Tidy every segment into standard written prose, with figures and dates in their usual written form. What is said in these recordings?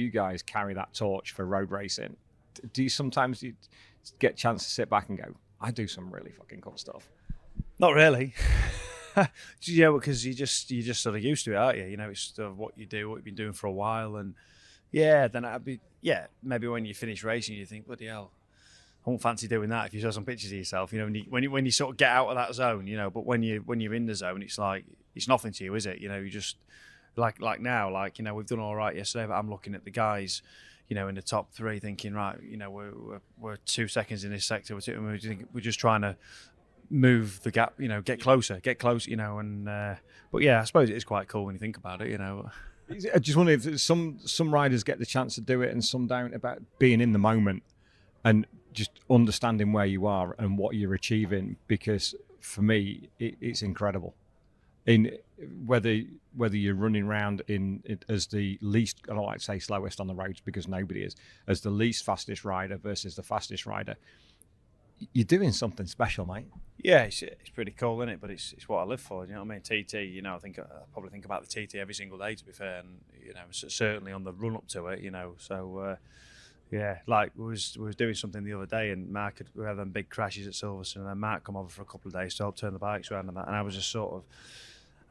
you guys carry that torch for road racing. Do you sometimes get a chance to sit back and go, I do some really fucking cool stuff? Not really. Yeah, because you're just sort of used to it, aren't you? You know, it's sort of what you do, what you've been doing for a while, and then maybe when you finish racing, you think, bloody hell, I won't fancy doing that. If you show some pictures of yourself, you know, when you sort of get out of that zone, you know, but when you're in the zone, it's like it's nothing to you, is it? You know, you just like now, like, you know, we've done all right yesterday, but I'm looking at the guys, you know, in the top three, thinking, right, you know, we're 2 seconds in this sector, we're just trying to move the gap, you know, get closer, you know, and but yeah, I suppose it is quite cool when you think about it, you know. I just wonder if some riders get the chance to do it and some don't, about being in the moment and just understanding where you are and what you're achieving, because for me it's incredible. In whether you're running around in it as the least, I don't like to say slowest on the roads because nobody is, as the least fastest rider versus the fastest rider, you're doing something special, mate. Yeah, it's pretty cool, isn't it? But it's what I live for. You know what I mean? TT. You know, I probably think about the TT every single day, to be fair, and you know, certainly on the run up to it. You know, so yeah, like we was doing something the other day, and Mark we had them big crashes at Silverstone, and then Mark come over for a couple of days to help turn the bikes around and that, and I was just sort of.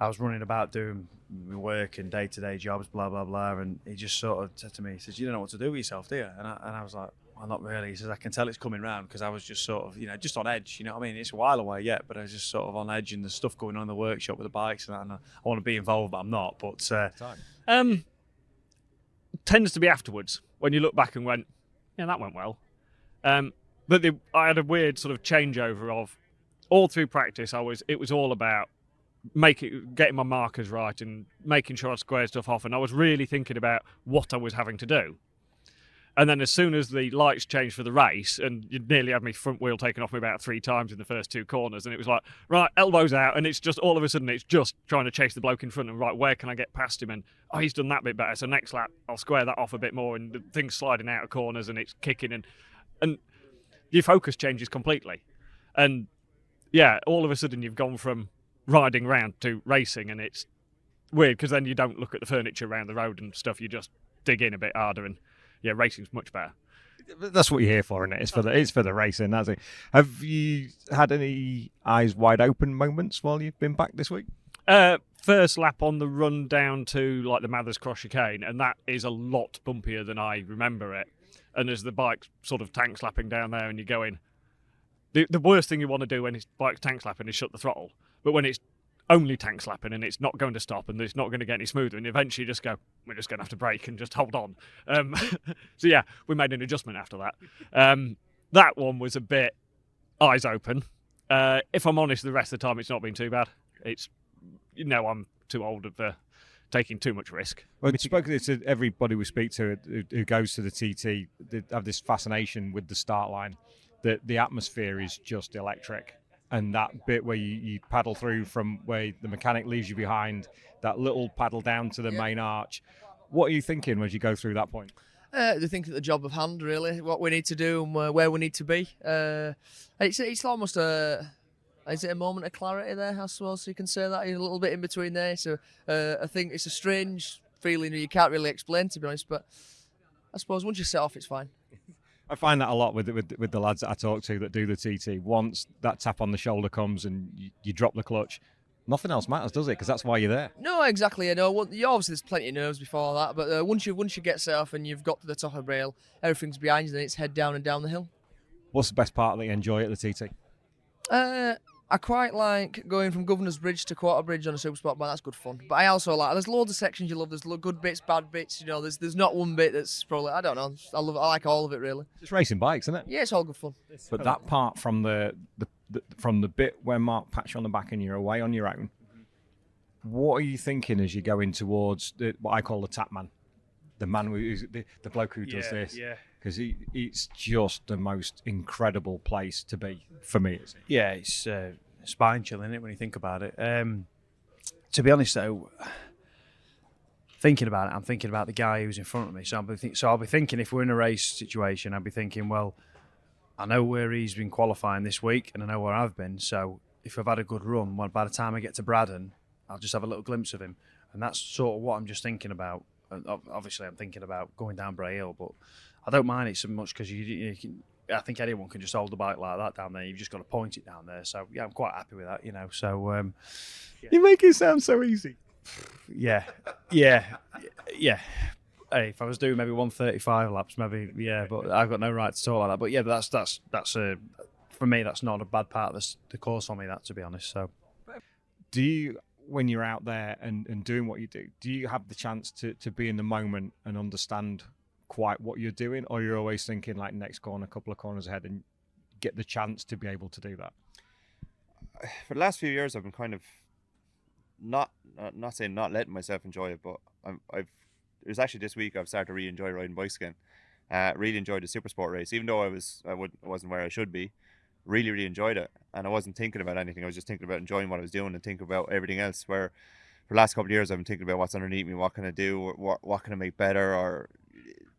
I was running about doing my work and day-to-day jobs, blah, blah, blah, and he just sort of said to me, he says, you don't know what to do with yourself, do you? And I was like, well, not really. He says, I can tell it's coming round, because I was just sort of, you know, just on edge, you know what I mean? It's a while away yet, but I was just sort of on edge, and there's stuff going on in the workshop with the bikes and that, and I want to be involved, but I'm not. But tends to be afterwards, when you look back and went, yeah, that went well. But I had a weird sort of changeover of, all through practice, it was all about getting my markers right and making sure I squared stuff off, and I was really thinking about what I was having to do. And then as soon as the lights changed for the race, and you nearly had my front wheel taken off me about 3 times in the first 2 corners, and it was like, right, elbows out, and it's just all of a sudden it's just trying to chase the bloke in front, and right, where can I get past him? And he's done that bit better, so next lap I'll square that off a bit more, and the thing's sliding out of corners and it's kicking, and your focus changes completely. And yeah, all of a sudden you've gone from riding round to racing, and it's weird because then you don't look at the furniture around the road and stuff, you just dig in a bit harder, and yeah, racing's much better. That's what you're here for, isn't it? It's for the racing, that's it. Have you had any eyes wide open moments while you've been back this week? First lap on the run down to like the Mathers Cross chicane, and that is a lot bumpier than I remember it, and as the bike's sort of tank slapping down there and you're going, the worst thing you want to do when it's bike's tank slapping is shut the throttle. But when it's only tank slapping and it's not going to stop and it's not going to get any smoother, and eventually you just go, we're just going to have to brake and just hold on. So yeah, we made an adjustment after that. That one was a bit eyes open. If I'm honest, the rest of the time it's not been too bad. It's, you know, I'm too old for taking too much risk. Well, we've spoken to everybody we speak to who goes to the TT. They have this fascination with the start line, that the atmosphere is just electric. And that bit where you paddle through from where the mechanic leaves you behind, that little paddle down to the main arch. What are you thinking as you go through that point? They think that the job of hand, really, what we need to do and where we need to be. It's almost is it a moment of clarity there, I suppose you can say that, a little bit in between there. So I think it's a strange feeling you can't really explain, to be honest, but I suppose once you set off, it's fine. I find that a lot with the lads that I talk to that do the TT. Once that tap on the shoulder comes and you drop the clutch, nothing else matters, does it? Because that's why you're there. No, exactly. You know, obviously there's plenty of nerves before that, but once you get set off and you've got to the top of the rail, everything's behind you, then it's head down and down the hill. What's the best part that you enjoy at the TT? I quite like going from Governor's Bridge to Quarter Bridge on a super sport bike. That's good fun. But I also like, there's loads of sections you love. There's good bits, bad bits. You know, there's not one bit that's probably, I don't know. I like all of it, really. It's racing bikes, isn't it? Yeah, it's all good fun. But that part from the bit where Mark pats you on the back and you're away on your own, what are you thinking as you're going towards what I call the tap man? The man who's the bloke who does this. Yeah. Because it's just the most incredible place to be for me. Yeah, it's spine chilling, isn't it, when you think about it. To be honest, though, thinking about it, I'm thinking about the guy who's in front of me. So I'll be thinking, if we're in a race situation, I'll be thinking, well, I know where he's been qualifying this week, and I know where I've been. So if I've had a good run, by the time I get to Braddon, I'll just have a little glimpse of him, and that's sort of what I'm just thinking about. obviously I'm thinking about going down Bray Hill, but I don't mind it so much because you can. I think anyone can just hold the bike like that down there. You've just got to point it down there. So yeah, I'm quite happy with that, So You make it sound so easy. yeah. Hey, if I was doing maybe 135 laps, maybe but I've got no right to talk like that. But yeah, that's for me, that's not a bad part of the course for me. That, to be honest. So, Do you, when you're out there and doing what you do you have the chance to be in the moment and understand quite what you're doing, or you're always thinking like next corner, a couple of corners ahead, and get the chance to be able to do that? For the last few years, I've been kind of not saying not letting myself enjoy it, but it was actually this week I've started to really enjoy riding bikes again. Really enjoyed the Super Sport race, even though I wasn't where I should be. Really enjoyed it, and I wasn't thinking about anything. I was just thinking about enjoying what I was doing and thinking about everything else. Where for the last couple of years, I've been thinking about what's underneath me, what can I do, what can I make better, or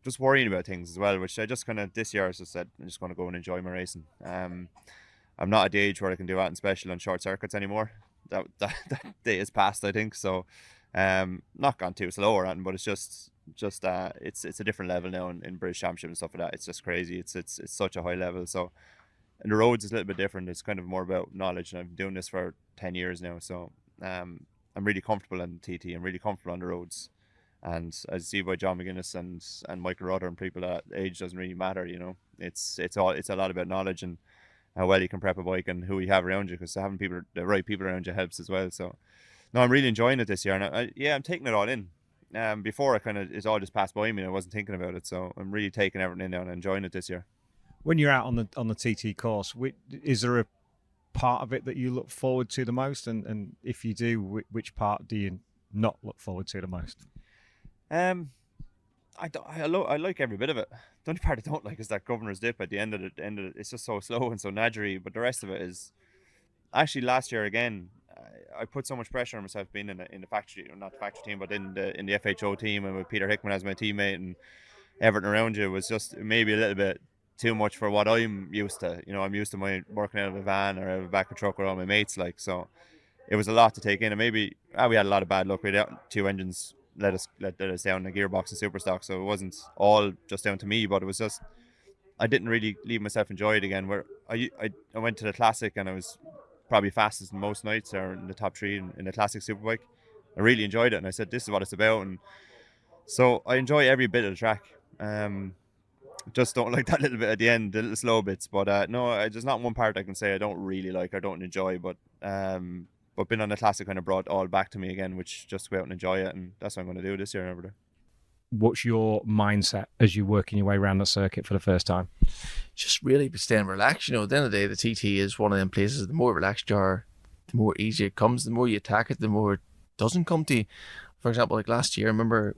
just worrying about things as well. Which I just kind of this year I just said I'm just going to go and enjoy my racing. I'm not at the age where I can do anything special on short circuits anymore. That day is past, I think. So, not gone too slow or anything, but it's just it's a different level now in British Championship and stuff like that. It's just crazy. It's such a high level. So, and the roads is a little bit different. It's kind of more about knowledge, and I've been doing this for 10 years now. So, I'm really comfortable in TT. I'm really comfortable on the roads, and as you see by John McGuinness and Michael Rudder and people, that age doesn't really matter. It's a lot about knowledge and how well you can prep a bike and who you have around you, because having the right people around you helps as well. So, no, I'm really enjoying it this year, and I'm taking it all in. Before it all just passed by me and I wasn't thinking about it. So I'm really taking everything in now and enjoying it this year. When you're out on the TT course, is there a part of it that you look forward to the most? And if you do, which part do you not look forward to the most? I like every bit of it. The only part I don't like is that governor's dip at the end of it. It's just so slow and so nadgery. But the rest of it is actually last year again. I put so much pressure on myself being in the factory, not the factory team, but in the FHO team, and with Peter Hickman as my teammate and everything around you was just maybe a little bit too much for what I'm used to. I'm used to my working out of a van or out of a back of a truck with all my mates. So it was a lot to take in, and maybe we had a lot of bad luck. We had two engines let us down in the gearbox and super stock, so it wasn't all just down to me, but it was just I didn't really leave myself enjoy it again. Where I went to the Classic and I was probably fastest in most nights, or in the top three in the Classic Superbike. I really enjoyed it, and I said this is what it's about, and so I enjoy every bit of the track. Just don't like that little bit at the end, the little slow bits. But no, there's not one part I can say I don't really like or don't enjoy. But being on the Classic kind of brought all back to me again, which just go out and enjoy it, and that's what I'm going to do this year. Over. What's your mindset as you're working your way around the circuit for the first time? Just really staying relaxed. At the end of the day, the TT is one of them places, the more relaxed you are, the more easy it comes, the more you attack it, the more it doesn't come to you. For example, like last year, I remember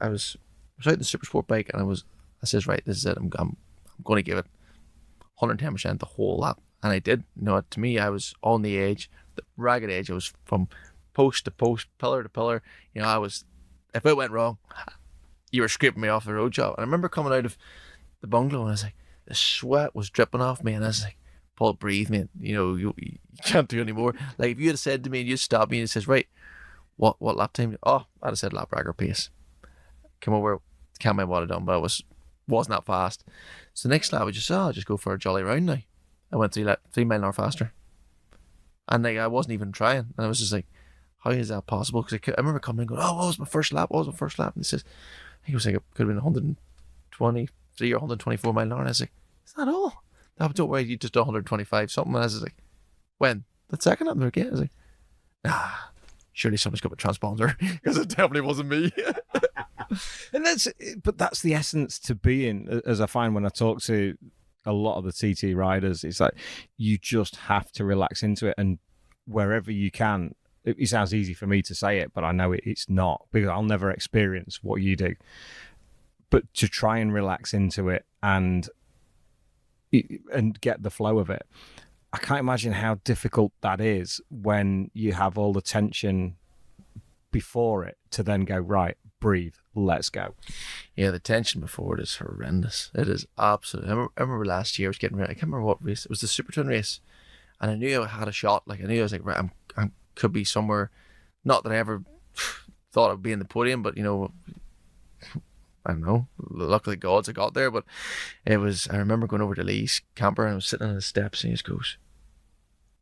I was out in the Super Sport bike, and I says, right, this is it. I'm going to give it 110% the whole lap. And I did. To me, I was on the edge, the ragged edge. I was from post to post, pillar to pillar. I was, if it went wrong, you were scraping me off the road job. And I remember coming out of the bungalow, and I was like, the sweat was dripping off me, and I was like, Paul, breathe, man. You can't do any more. Like, if you had said to me, and you stopped me, and it says, right, what lap time? Oh, I'd have said lap record pace. Come over, can't remember what I'd done, but it wasn't that fast. So the next lap, I'll just go for a jolly round now. I went 3 mile an hour faster, and I wasn't even trying. And I was just like, how is that possible? Because I remember coming and going, what was my first lap? And he says, I think it was like, it could have been 123 or 124 mile an hour. And I was like, is that all? No, but don't worry, you just done 125 something. And I was like, when? The second lap there again? I was like, surely someone's got a transponder, because it definitely wasn't me. And that's the essence to being, as I find when I talk to a lot of the TT riders. It's like you just have to relax into it, and wherever you can. It sounds easy for me to say it, but I know it's not, because I'll never experience what you do. But to try and relax into it and get the flow of it, I can't imagine how difficult that is when you have all the tension before it to then go, right, breathe, let's go. Yeah, the tension before it is horrendous. It is absolutely. I remember last year I was getting ready. I can't remember what race. It was the Super Twin race, and I knew I had a shot. Like, I knew I was like, right, I could be somewhere. Not that I ever thought I'd be in the podium, but I don't know. Luckily, gods I got there, but I remember going over to Lee's camper and I was sitting on the steps and he just goes,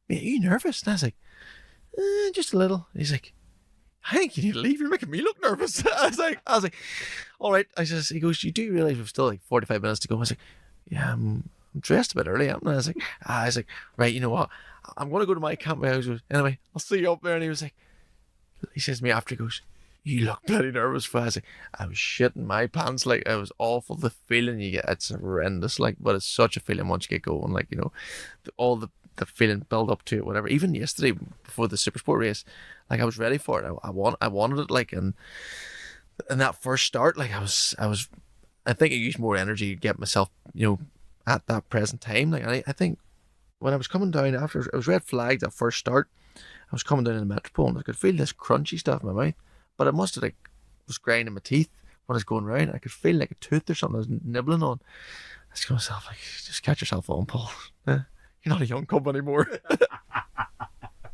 "Mate, are you nervous?" And I was like, "Just a little." He's like, "I think you need to leave. You're making me look nervous." I was like, "All right." He goes, "You do realize we've still like 45 minutes to go?" I was like, "Yeah, I'm dressed a bit early, haven't I?" I was like, "Right, you know what? I'm going to go to my camp." Anyway, I'll see you up there. And he says to me after, he goes, "You look bloody nervous." For I was like, I was shitting my pants. Like, I was awful. The feeling you get, it's horrendous. Like, but it's such a feeling once you get going. Like, you know, all the feeling build up to it, whatever. Even yesterday before the Super Sport race, like I was ready for it. I wanted it. Like, and that first start, like I think I used more energy to get myself, you know, at that present time. Like, I think when I was coming down after it was red flagged at first start, I was coming down in the Metropole and I could feel this crunchy stuff in my mouth, but it must have was grinding my teeth when I was going round. I could feel like a tooth or something I was nibbling on. I was going to myself, like, just catch yourself on, Paul. You're not a young cub anymore.